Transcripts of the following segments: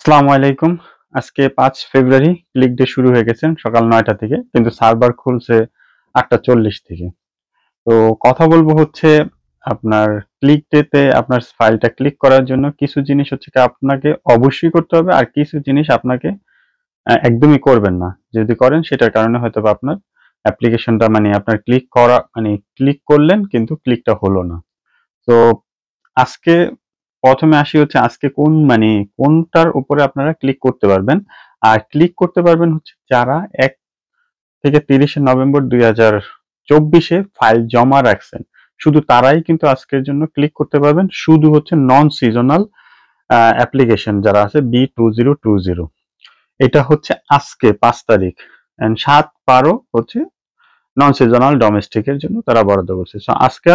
আসসালামু আলাইকুম। আজকে ৫ ফেব্রুয়ারি ক্লিক ডে শুরু হয়ে গেছে সকাল ৯টা থেকে, কিন্তু সার্ভার খুলছে ৮টা ৪০ থেকে। তো কথা বলবো হচ্ছে আপনার ক্লিক ডেতে আপনার ফাইলটা ক্লিক করার জন্য কিছু জিনিস হচ্ছে কি আপনাকে অবশ্যই করতে হবে, আর কিছু জিনিস আপনাকে একদমই করবেন না। যদি করেন সেটার কারণে হয়তোবা আপনার অ্যাপ্লিকেশনটা আপনার ক্লিক করলেন কিন্তু ক্লিকটা হলো না। তো আজকে প্রথমে আসি হচ্ছে আজকে কোনটার উপরে আপনারা ক্লিক করতে পারবেন। আর ক্লিক করতে পারবেন হচ্ছে যারা ১ থেকে ৩০শে নভেম্বর ২০২৪ ফাইল জমা রাখছেন। শুধু তারাই কিন্তু আজকের জন্য ক্লিক করতে পারবেন। শুধু হচ্ছে নন সিজনাল অ্যাপ্লিকেশন যারা আছে B2020, এটা হচ্ছে আজকে ৫ তারিখ। অ্যান্ড ৭/১২ হচ্ছে নন সিজনাল ডোমেস্টিকের জন্য তারা বরাদ্দ করছে। সো আজকে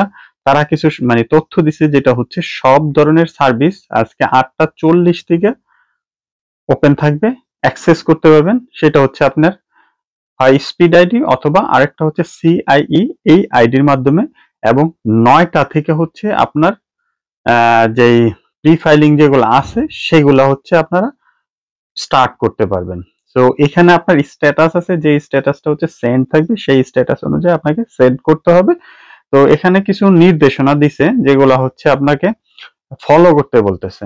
তারা কিছু তথ্য দিছে, যেটা হচ্ছে সব ধরনের সার্ভিস আজকে ৮টা ৪০ থেকে ওপেন থাকবে, অ্যাক্সেস করতে পারবেন। সেটা হচ্ছে আপনার হয় স্পিড আইডি অথবা আরেকটা হচ্ছে CIE, এই আইডির মাধ্যমে। এবং ৯টা থেকে হচ্ছে আপনার যেই প্রি ফাইলিং যেগুলো আছে সেগুলো হচ্ছে আপনারা স্টার্ট করতে পারবেন। সো এখানে আপনার স্ট্যাটাস আছে, যে স্ট্যাটাসটা হচ্ছে সেন্ড থাকবে, সেই স্ট্যাটাস অনুযায়ী আপনাকে সেন্ড করতে হবে। তো এখানে কিছু নির্দেশনা দিছে যেগুলো হচ্ছে আপনাকে ফলো করতে বলতেছে।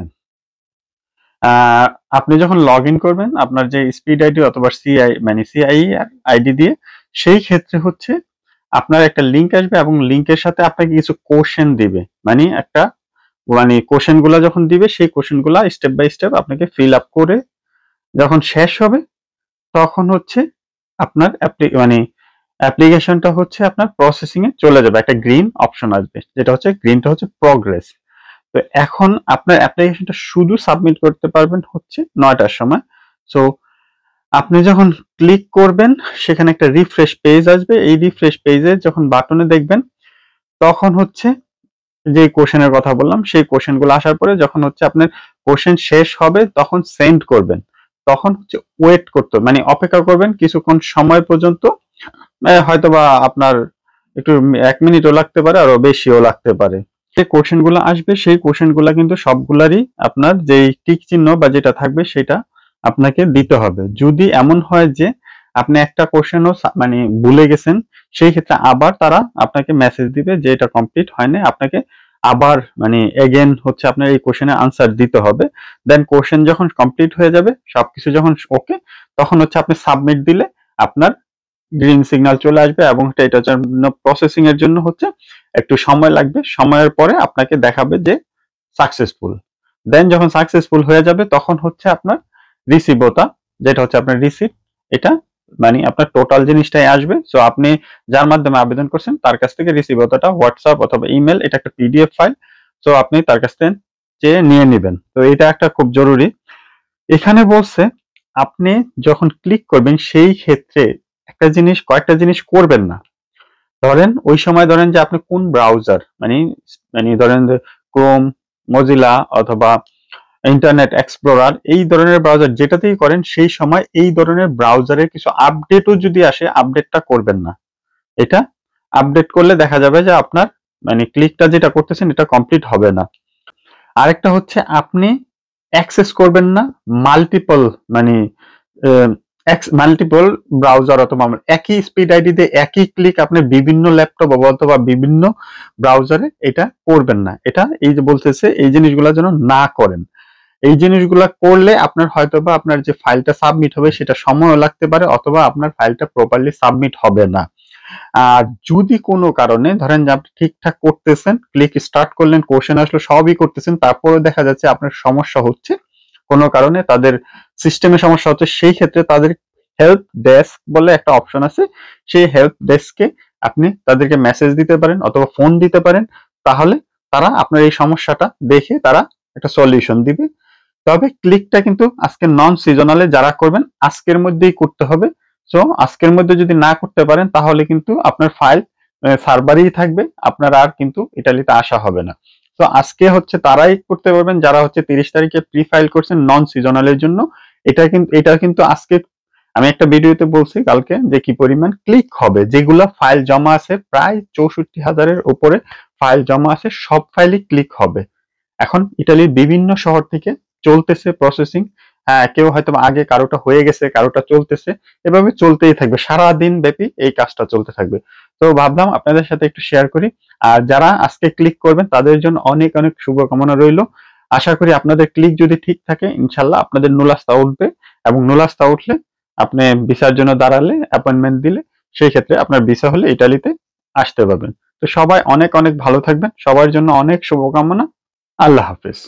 আপনি যখন লগ ইন করবেন আপনার যে স্পিড আইডি অথবা CIE আইডি দিয়ে, সেই ক্ষেত্রে হচ্ছে আপনার একটা লিঙ্ক আসবে এবং লিঙ্কের সাথে আপনাকে কিছু কোশ্চেন দিবে। কোশ্চেন গুলা যখন দিবে, সেই কোশ্চেন গুলা স্টেপ বাই স্টেপ আপনাকে ফিল আপ করে যখন শেষ হবে, তখন হচ্ছে আপনার অ্যাপ্লিকেশনটা হচ্ছে আপনার প্রসেসিং এ চলে যাবে। একটা গ্রিন অপশন আসবে, যেটা হচ্ছে গ্রিনটা হচ্ছে প্রগ্রেস। তো এখন আপনার অ্যাপ্লিকেশনটা শুধু সাবমিট করতে পারবেন হচ্ছে ৯টার সময়। সো আপনি যখন ক্লিক করবেন সেখানে একটা রিফ্রেশ পেজ আসবে। এই রিফ্রেশ পেজে যখন বাটনে দেখবেন, তখন হচ্ছে যে কোশ্চেনের কথা বললাম সেই কোশ্চেনগুলো আসার পরে যখন হচ্ছে আপনার কোশ্চেন শেষ হবে তখন সেন্ড করবেন। তখন হচ্ছে ওয়েট করতে অপেক্ষা করবেন কিছুক্ষণ সময় পর্যন্ত। হয়তোবা আপনার একটু ১ মিনিটও লাগতে পারে, আরো বেশিও লাগতে পারে। যে কোশ্চেন গুলো আসবে সেই কোশ্চেন গুলা কিন্তু সবগুলারই আপনার যেই টিক চিহ্ন বা যেটা থাকবে সেটা আপনাকে দিতে হবে। যদি এমন হয় যে আপনি একটা কোশ্চেনও ভুলে গেছেন, সেই ক্ষেত্রে আবার তারা আপনাকে মেসেজ দিবে যে এটা কমপ্লিট হয়নি, আপনাকে আবার এগেন হচ্ছে আপনার এই কোশ্চেনের আনসার দিতে হবে। দেন কোশ্চেন যখন কমপ্লিট হয়ে যাবে, সবকিছু যখন ওকে, তখন হচ্ছে আপনি সাবমিট দিলে আপনার গ্রিন সিগন্যাল চলে আসবে এবং এটার জন্য প্রসেসিং এর জন্য হচ্ছে একটু সময় লাগবে। সময়ের পরে আপনাকে দেখাবে যে সাকসেসফুল। দেন যখন সাকসেসফুল হয়ে যাবে তখন হচ্ছে আপনার রিসিভটা, যেটা হচ্ছে আপনার রিসিপ্ট, এটা আপনার টোটাল জিনিসটাই আসবে। সো আপনি যার মাধ্যমে আবেদন করছেন তার কাছ থেকে রিসিভটা হোয়াটসঅ্যাপ অথবা ইমেল, এটা একটা PDF ফাইল। সো আপনি তার কাছ থেকে চেয়ে নিয়ে নেবেন। তো এটা একটা খুব জরুরি। এখানে বলছে আপনি যখন ক্লিক করবেন সেই ক্ষেত্রে কয়েকটা জিনিস করবেন না। ওই সময় ধরেন যে আপনি কোন ব্রাউজার ধরেন ক্রোম, মজিলা অথবা ইন্টারনেট এক্সপ্লোরার, এই ধরনের ব্রাউজার যেটাতেই করেন সেই সময় এই ধরনের ব্রাউজারের কিছু আপডেটও যদি আসে, আপডেটটা করবেন না। এটা আপডেট করলে দেখা যাবে যে আপনার ক্লিকটা যেটা করতেছেন এটা কমপ্লিট হবে না। আরেকটা হচ্ছে আপনি অ্যাক্সেস করবেন না মাল্টিপল মানে মাল্টিপল ব্রাউজার অথবা একই স্পিড আইডি দিয়ে একই ক্লিক আপনি বিভিন্ন ল্যাপটপ অথবা বিভিন্ন ব্রাউজারে এটা করবেন না। এটা এই যে বলতেছে এই জিনিসগুলো যেন না করেন। এই জিনিসগুলা করলে আপনার হয়তোবা আপনার যে ফাইলটা সাবমিট হবে সেটা সময়ও লাগতে পারে, অথবা আপনার ফাইলটা প্রপারলি সাবমিট হবে না। আর যদি কোনো কারণে ধরেন যে আপনি ঠিকঠাক করতেছেন, ক্লিক স্টার্ট করলেন, কোশ্চেন আসলো, সবই করতেছেন, তারপরে দেখা যাচ্ছে আপনার সমস্যা হচ্ছে, কোনো কারণে তাদের সিস্টেমে সমস্যা হচ্ছে, সেই ক্ষেত্রে তাদের হেল্প ডেস্ক বলে একটা অপশন আছে। সেই হেল্প ডেস্কে আপনি তাদেরকে মেসেজ দিতে পারেন অথবা ফোন দিতে পারেন। তাহলে তারা আপনার এই সমস্যাটা দেখে তারা একটা সলিউশন দিবে। তবে ক্লিকটা কিন্তু আজকে নন সিজনালে যারা করবেন আজকের মধ্যেই করতে হবে। সো আজকের মধ্যে যদি না করতে পারেন তাহলে কিন্তু আপনার ফাইল সার্ভারেই থাকবে, আপনার আর কিন্তু ইটালিতে আসা হবে না। তো আজকে হচ্ছে তারাই করতে পারবেন যারা হচ্ছে 30 তারিখে প্রি ফাইল করছেন নন সিজনালের জন্য। এটা কিন্তু আজকে আমি একটা ভিডিওতে বলছি কালকে যে কি পরিমাণ ক্লিক হবে। যেগুলা ফাইল জমা আছে প্রায় 64,000-এর উপরে ফাইল জমা আছে, সব ফাইলই ক্লিক হবে। এখন ইটালির বিভিন্ন শহর থেকে চলতেছে প্রসেসিং। হ্যাঁ, কেউ হয়তো আগে কারোটা হয়ে গেছে, কারোটা চলতেছে, এভাবে চলতেই থাকবে, সারাদিন ব্যাপী এই কাজটা চলতে থাকবে। তো ভাবলাম আপনাদের সাথে একটু শেয়ার করি। আর যারা আজকে ক্লিক করবেন তাদের জন্য অনেক অনেক শুভকামনা রইল। আশা করি আপনাদের ক্লিক যদি ঠিক থাকে ইনশাল্লাহ আপনাদের নুলাস্তা উঠবে, এবং নুলাস্তা উঠলে আপনি ভিসার জন্য দাঁড়ালে, অ্যাপয়েন্টমেন্ট দিলে, সেই ক্ষেত্রে আপনার ভিসা হলে ইটালিতে আসতে পারবেন। তো সবাই অনেক অনেক ভালো থাকবেন, সবার জন্য অনেক শুভকামনা। আল্লাহ হাফেজ।